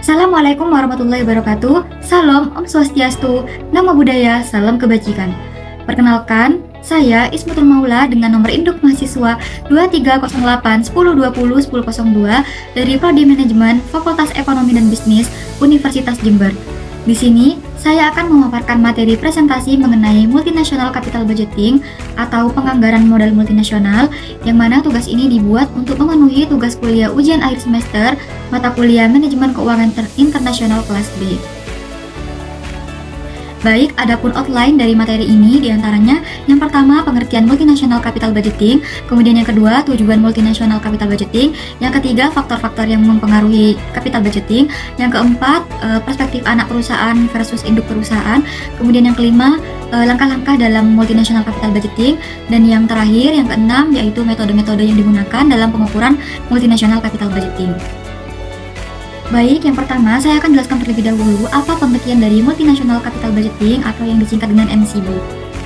Assalamualaikum warahmatullahi wabarakatuh. Salam Om Swastiastu, Namo Buddhaya, salam kebajikan. Perkenalkan, saya Ismatul Maula dengan nomor induk mahasiswa 2308 1020 1002 dari Prodi Manajemen Fakultas Ekonomi dan Bisnis Universitas Jember. Di sini, saya akan memaparkan materi presentasi mengenai Multinational Capital Budgeting atau penganggaran modal multinasional, yang mana tugas ini dibuat untuk memenuhi tugas kuliah ujian akhir semester mata kuliah Manajemen Keuangan Internasional kelas B. Baik, adapun outline dari materi ini diantaranya yang pertama pengertian Multinational Capital Budgeting, kemudian yang kedua tujuan Multinational Capital Budgeting, yang ketiga faktor-faktor yang mempengaruhi Capital Budgeting, yang keempat perspektif anak perusahaan versus induk perusahaan, kemudian yang kelima langkah-langkah dalam Multinational Capital Budgeting, dan yang terakhir yang keenam yaitu metode-metode yang digunakan dalam pengukuran Multinational Capital Budgeting. Baik, yang pertama saya akan jelaskan terlebih dahulu apa pengertian dari Multinational Capital Budgeting atau yang disingkat dengan MCB.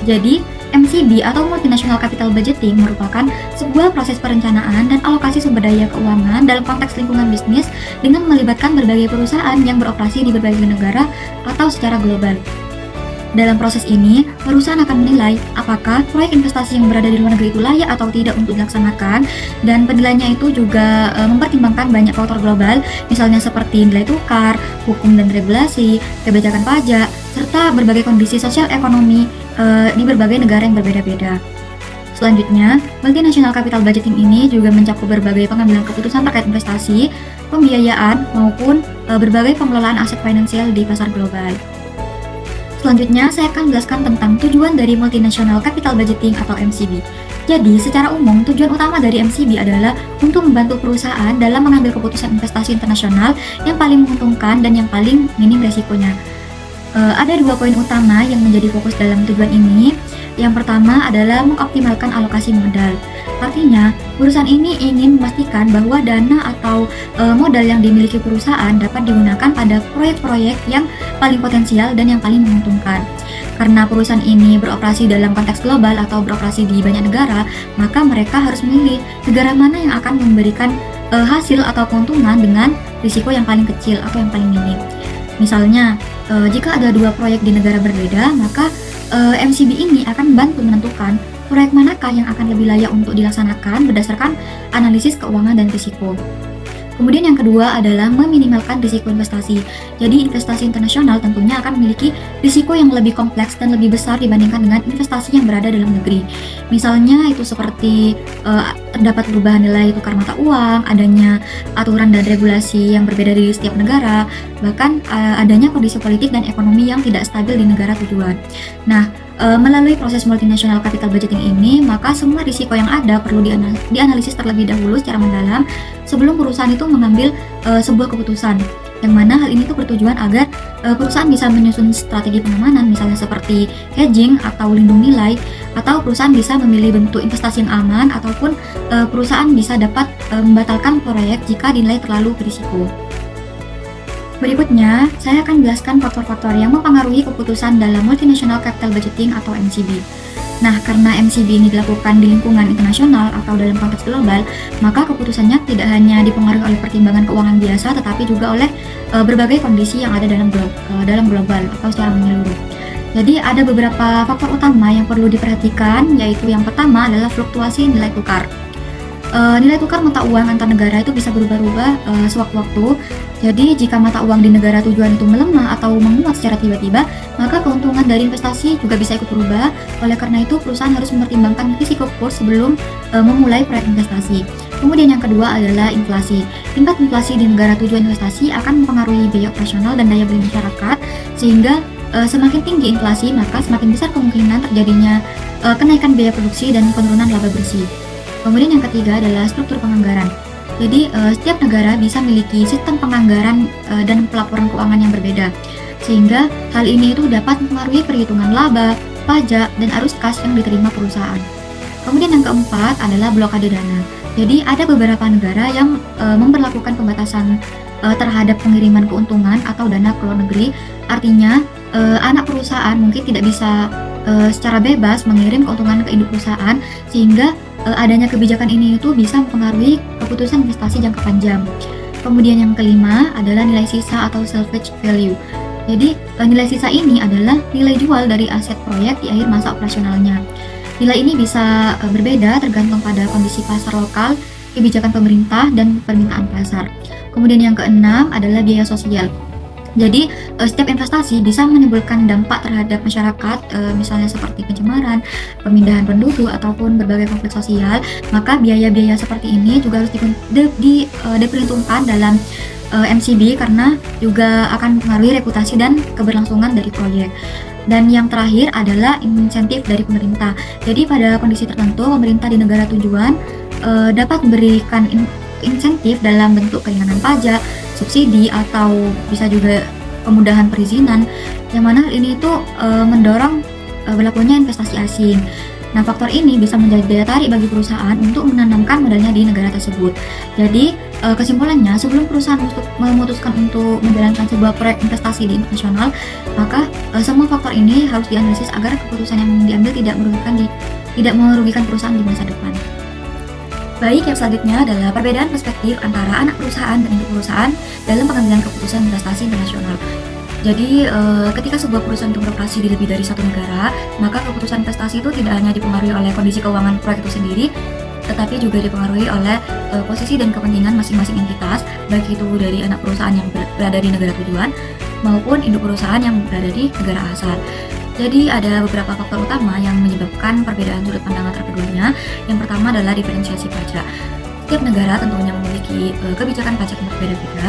Jadi, MCB atau Multinational Capital Budgeting merupakan sebuah proses perencanaan dan alokasi sumber daya keuangan dalam konteks lingkungan bisnis dengan melibatkan berbagai perusahaan yang beroperasi di berbagai negara atau secara global. Dalam proses ini, perusahaan akan menilai apakah proyek investasi yang berada di luar negeri itu layak atau tidak untuk dilaksanakan, dan penilaiannya itu juga mempertimbangkan banyak faktor global, misalnya seperti nilai tukar, hukum dan regulasi, kebijakan pajak, serta berbagai kondisi sosial ekonomi di berbagai negara yang berbeda-beda. Selanjutnya, Multinational Capital Budgeting ini juga mencakup berbagai pengambilan keputusan terkait investasi, pembiayaan, maupun berbagai pengelolaan aset finansial di pasar global. Selanjutnya, saya akan jelaskan tentang tujuan dari Multinational Capital Budgeting atau MCB. Jadi, secara umum, tujuan utama dari MCB adalah untuk membantu perusahaan dalam mengambil keputusan investasi internasional yang paling menguntungkan dan yang paling minim resikonya. Ada dua poin utama yang menjadi fokus dalam tujuan ini. Yang pertama adalah mengoptimalkan alokasi modal. Artinya, perusahaan ini ingin memastikan bahwa dana atau modal yang dimiliki perusahaan dapat digunakan pada proyek-proyek yang paling potensial dan yang paling menguntungkan. Karena perusahaan ini beroperasi dalam konteks global atau beroperasi di banyak negara, maka mereka harus memilih negara mana yang akan memberikan hasil atau keuntungan dengan risiko yang paling kecil atau yang paling minim. Misalnya, jika ada dua proyek di negara berbeda, maka MCB ini akan membantu menentukan proyek manakah yang akan lebih layak untuk dilaksanakan berdasarkan analisis keuangan dan risiko. Kemudian yang kedua adalah meminimalkan risiko investasi. Jadi investasi internasional tentunya akan memiliki risiko yang lebih kompleks dan lebih besar dibandingkan dengan investasi yang berada dalam negeri. Misalnya itu seperti terdapat perubahan nilai tukar mata uang, adanya aturan dan regulasi yang berbeda di setiap negara, bahkan adanya kondisi politik dan ekonomi yang tidak stabil di negara tujuan. Nah, melalui proses Multinational Capital Budgeting ini, maka semua risiko yang ada perlu dianalisis terlebih dahulu secara mendalam sebelum perusahaan itu mengambil sebuah keputusan, yang mana hal ini tuh bertujuan agar perusahaan bisa menyusun strategi pengamanan, misalnya seperti hedging atau lindung nilai, atau perusahaan bisa memilih bentuk investasi yang aman, ataupun perusahaan bisa dapat membatalkan proyek jika dinilai terlalu berisiko. Berikutnya, saya akan jelaskan faktor-faktor yang mempengaruhi keputusan dalam Multinational Capital Budgeting atau MCB. Nah, karena MCB ini dilakukan di lingkungan internasional atau dalam konteks global, maka keputusannya tidak hanya dipengaruhi oleh pertimbangan keuangan biasa, tetapi juga oleh berbagai kondisi yang ada dalam global atau secara menyeluruh. Jadi, ada beberapa faktor utama yang perlu diperhatikan, yaitu yang pertama adalah fluktuasi nilai tukar. Nilai tukar mata uang antar negara itu bisa berubah-ubah sewaktu-waktu. Jadi jika mata uang di negara tujuan itu melemah atau menguat secara tiba-tiba, maka keuntungan dari investasi juga bisa ikut berubah. Oleh karena itu, perusahaan harus mempertimbangkan risiko kurs sebelum memulai proyek investasi. Kemudian yang kedua adalah inflasi. Tingkat inflasi di negara tujuan investasi akan mempengaruhi biaya operasional dan daya beli masyarakat, sehingga semakin tinggi inflasi, maka semakin besar kemungkinan terjadinya kenaikan biaya produksi dan penurunan laba bersih. Kemudian yang ketiga adalah struktur penganggaran. Jadi setiap negara bisa memiliki sistem penganggaran dan pelaporan keuangan yang berbeda, sehingga hal ini itu dapat mempengaruhi perhitungan laba, pajak, dan arus kas yang diterima perusahaan. Kemudian yang keempat adalah blokade dana. Jadi ada beberapa negara yang memberlakukan pembatasan terhadap pengiriman keuntungan atau dana ke luar negeri. Artinya anak perusahaan mungkin tidak bisa secara bebas mengirim keuntungan ke induk perusahaan, sehingga adanya kebijakan ini itu bisa mempengaruhi keputusan investasi jangka panjang. Kemudian yang kelima adalah nilai sisa atau salvage value. Jadi nilai sisa ini adalah nilai jual dari aset proyek di akhir masa operasionalnya. Nilai ini bisa berbeda tergantung pada kondisi pasar lokal, kebijakan pemerintah, dan permintaan pasar. Kemudian yang keenam adalah biaya sosial. Jadi setiap investasi bisa menimbulkan dampak terhadap masyarakat, misalnya seperti pencemaran, pemindahan penduduk, ataupun berbagai konflik sosial. Maka biaya-biaya seperti ini juga harus diperhitungkan dalam MCB karena juga akan mempengaruhi reputasi dan keberlangsungan dari proyek. Dan yang terakhir adalah insentif dari pemerintah. Jadi pada kondisi tertentu pemerintah di negara tujuan dapat memberikan insentif dalam bentuk keringanan pajak, subsidi, atau bisa juga kemudahan perizinan, yang mana ini itu mendorong berlakunya investasi asing. Nah, faktor ini bisa menjadi daya tarik bagi perusahaan untuk menanamkan modalnya di negara tersebut. Jadi, kesimpulannya, sebelum perusahaan memutuskan untuk menjalankan sebuah proyek investasi di internasional, maka semua faktor ini harus dianalisis agar keputusan yang diambil tidak merugikan perusahaan di masa depan. Baik, yang selanjutnya adalah perbedaan perspektif antara anak perusahaan dan induk perusahaan dalam pengambilan keputusan investasi internasional. Jadi, ketika sebuah perusahaan itu beroperasi di lebih dari satu negara, maka keputusan investasi itu tidak hanya dipengaruhi oleh kondisi keuangan proyek itu sendiri, tetapi juga dipengaruhi oleh posisi dan kepentingan masing-masing entitas, baik itu dari anak perusahaan yang berada di negara tujuan maupun induk perusahaan yang berada di negara asal. Jadi ada beberapa faktor utama yang menyebabkan perbedaan sudut pandang antara keduanya. Yang pertama adalah diferensiasi pajak. Setiap negara tentunya memiliki kebijakan pajak yang berbeda-beda.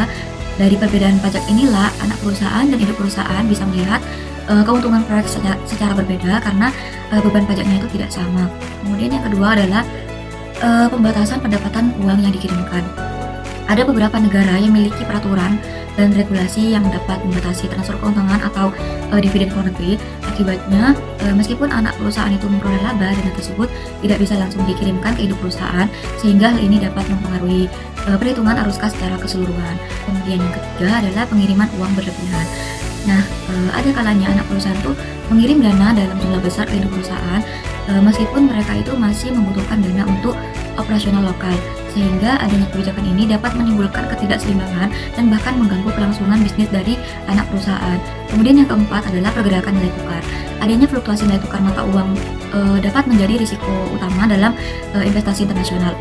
Dari perbedaan pajak inilah anak perusahaan dan induk perusahaan bisa melihat keuntungan proyek secara berbeda karena beban pajaknya itu tidak sama. Kemudian yang kedua adalah pembatasan pendapatan uang yang dikirimkan. Ada beberapa negara yang memiliki peraturan dan regulasi yang dapat membatasi transfer keuntungan atau dividen ke luar negeri. Akibatnya, meskipun anak perusahaan itu memperoleh laba, dana tersebut tidak bisa langsung dikirimkan ke induk perusahaan, sehingga hal ini dapat mempengaruhi perhitungan arus kas secara keseluruhan. Kemudian yang ketiga adalah pengiriman uang berlebihan. Nah, ada kalanya anak perusahaan itu mengirim dana dalam jumlah besar ke induk perusahaan, meskipun mereka itu masih membutuhkan dana untuk operasional lokal, sehingga adanya kebijakan ini dapat menimbulkan ketidakseimbangan dan bahkan mengganggu kelangsungan bisnis dari anak perusahaan. Kemudian yang keempat adalah pergerakan nilai tukar. Adanya fluktuasi nilai tukar mata uang dapat menjadi risiko utama dalam investasi internasional,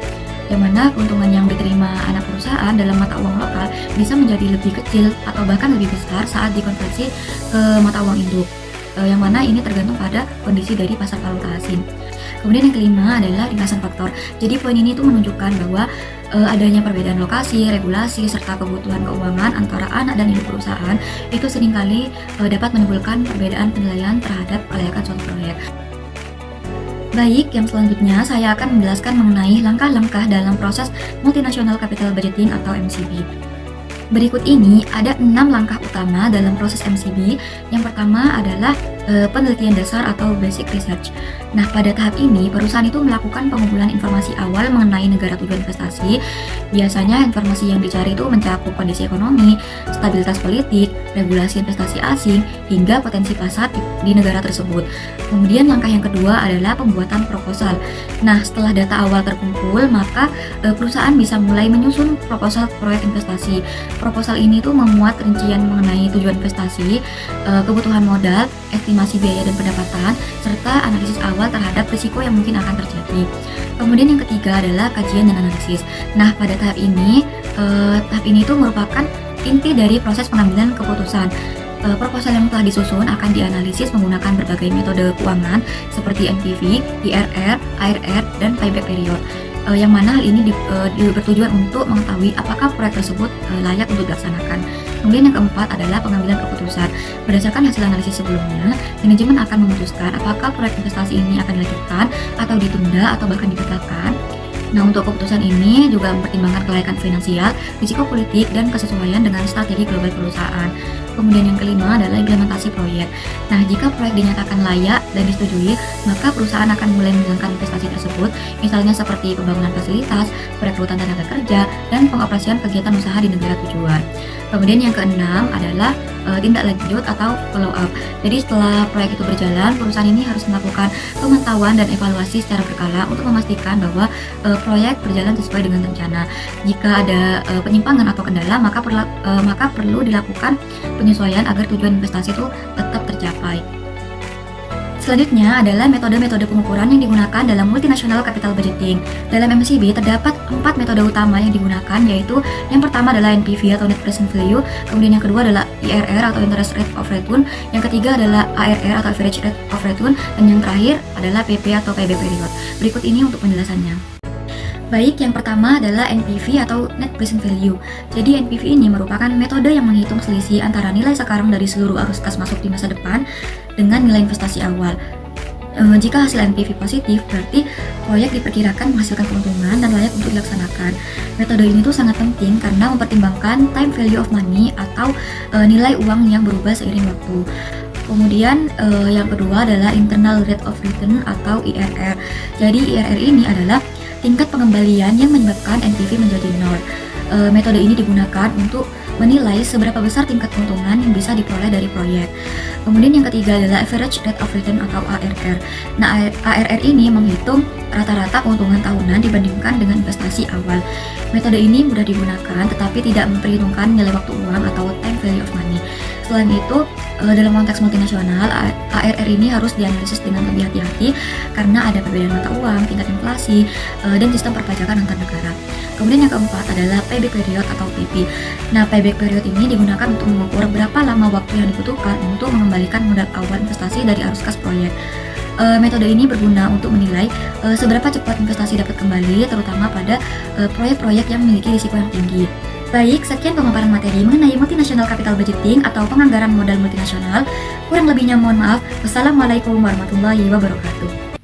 yang mana keuntungan yang diterima anak perusahaan dalam mata uang lokal bisa menjadi lebih kecil atau bahkan lebih besar saat dikonversi ke mata uang induk, yang mana ini tergantung pada kondisi dari pasar valuta asing. Kemudian yang kelima adalah ringkasan faktor. Jadi poin ini tuh menunjukkan bahwa adanya perbedaan lokasi, regulasi, serta kebutuhan keuangan antara anak dan induk perusahaan itu seringkali dapat menimbulkan perbedaan penilaian terhadap kelayakan suatu proyek. Baik, yang selanjutnya saya akan menjelaskan mengenai langkah-langkah dalam proses Multinational Capital Budgeting atau MCB. Berikut ini ada 6 langkah utama dalam proses MCB. Yang pertama adalah penelitian dasar atau basic research. Nah, pada tahap ini perusahaan itu melakukan pengumpulan informasi awal mengenai negara tujuan investasi. Biasanya informasi yang dicari itu mencakup kondisi ekonomi, stabilitas politik, regulasi investasi asing, hingga potensi pasar di negara tersebut. Kemudian langkah yang kedua adalah pembuatan proposal. Nah, setelah data awal terkumpul, maka perusahaan bisa mulai menyusun proposal proyek investasi. Proposal ini tuh memuat rincian mengenai tujuan investasi, kebutuhan modal, estimasi biaya dan pendapatan, serta analisis awal terhadap risiko yang mungkin akan terjadi. Kemudian yang ketiga adalah kajian dan analisis. Nah, pada tahap ini itu merupakan inti dari proses pengambilan keputusan. Proposal yang telah disusun akan dianalisis menggunakan berbagai metode keuangan seperti NPV, IRR, ARR, dan payback period. Yang mana hal ini bertujuan untuk mengetahui apakah proyek tersebut layak untuk dilaksanakan. Kemudian yang keempat adalah pengambilan keputusan. Berdasarkan hasil analisis sebelumnya, manajemen akan memutuskan apakah proyek investasi ini akan dilanjutkan atau ditunda atau bahkan dibatalkan. Nah, untuk keputusan ini juga mempertimbangkan kelayakan finansial, risiko politik, dan kesesuaian dengan strategi global perusahaan. Kemudian yang kelima adalah implementasi proyek. Nah, jika proyek dinyatakan layak dan disetujui, maka perusahaan akan mulai menjalankan investasi tersebut, misalnya seperti pembangunan fasilitas, perekrutan tenaga kerja, dan pengoperasian kegiatan usaha di negara tujuan. Kemudian yang keenam adalah tindak lanjut atau follow up. Jadi setelah proyek itu berjalan, perusahaan ini harus melakukan pemantauan dan evaluasi secara berkala untuk memastikan bahwa proyek berjalan sesuai dengan rencana. Jika ada penyimpangan atau kendala, maka perlu dilakukan penyesuaian agar tujuan investasi itu tetap tercapai. Selanjutnya adalah metode-metode pengukuran yang digunakan dalam multinational capital budgeting. Dalam MCB terdapat 4 metode utama yang digunakan, yaitu yang pertama adalah NPV atau Net Present Value, kemudian yang kedua adalah IRR atau Interest Rate of Return, yang ketiga adalah ARR atau Average Rate of Return, dan yang terakhir adalah PP atau payback period. Berikut ini untuk penjelasannya. Baik, yang pertama adalah NPV atau Net Present Value. Jadi NPV ini merupakan metode yang menghitung selisih antara nilai sekarang dari seluruh arus kas masuk di masa depan dengan nilai investasi awal. Jika hasil NPV positif, berarti proyek diperkirakan menghasilkan keuntungan dan layak untuk dilaksanakan. Metode ini tuh sangat penting karena mempertimbangkan time value of money atau nilai uang yang berubah seiring waktu. Kemudian yang kedua adalah Internal Rate of Return atau IRR. Jadi IRR ini adalah tingkat pengembalian yang menyebabkan NPV menjadi nol. Metode ini digunakan untuk menilai seberapa besar tingkat keuntungan yang bisa diperoleh dari proyek. Kemudian yang ketiga adalah Average Rate of Return atau ARR. Nah, ARR ini menghitung rata-rata keuntungan tahunan dibandingkan dengan investasi awal. Metode ini mudah digunakan tetapi tidak memperhitungkan nilai waktu uang atau time value of money. Selain itu, dalam konteks multinasional, ARR ini harus dianalisis dengan lebih hati-hati karena ada perbedaan mata uang, tingkat inflasi, dan sistem perpajakan antar negara. Kemudian yang keempat adalah payback period atau PP. Nah, payback period ini digunakan untuk mengukur berapa lama waktu yang dibutuhkan untuk mengembalikan modal awal investasi dari arus kas proyek. Metode ini berguna untuk menilai seberapa cepat investasi dapat kembali, terutama pada proyek-proyek yang memiliki risiko yang tinggi. Baik, sekian pemaparan materi mengenai multinational capital budgeting atau penganggaran modal multinasional. Kurang lebihnya mohon maaf. Wassalamualaikum warahmatullahi wabarakatuh.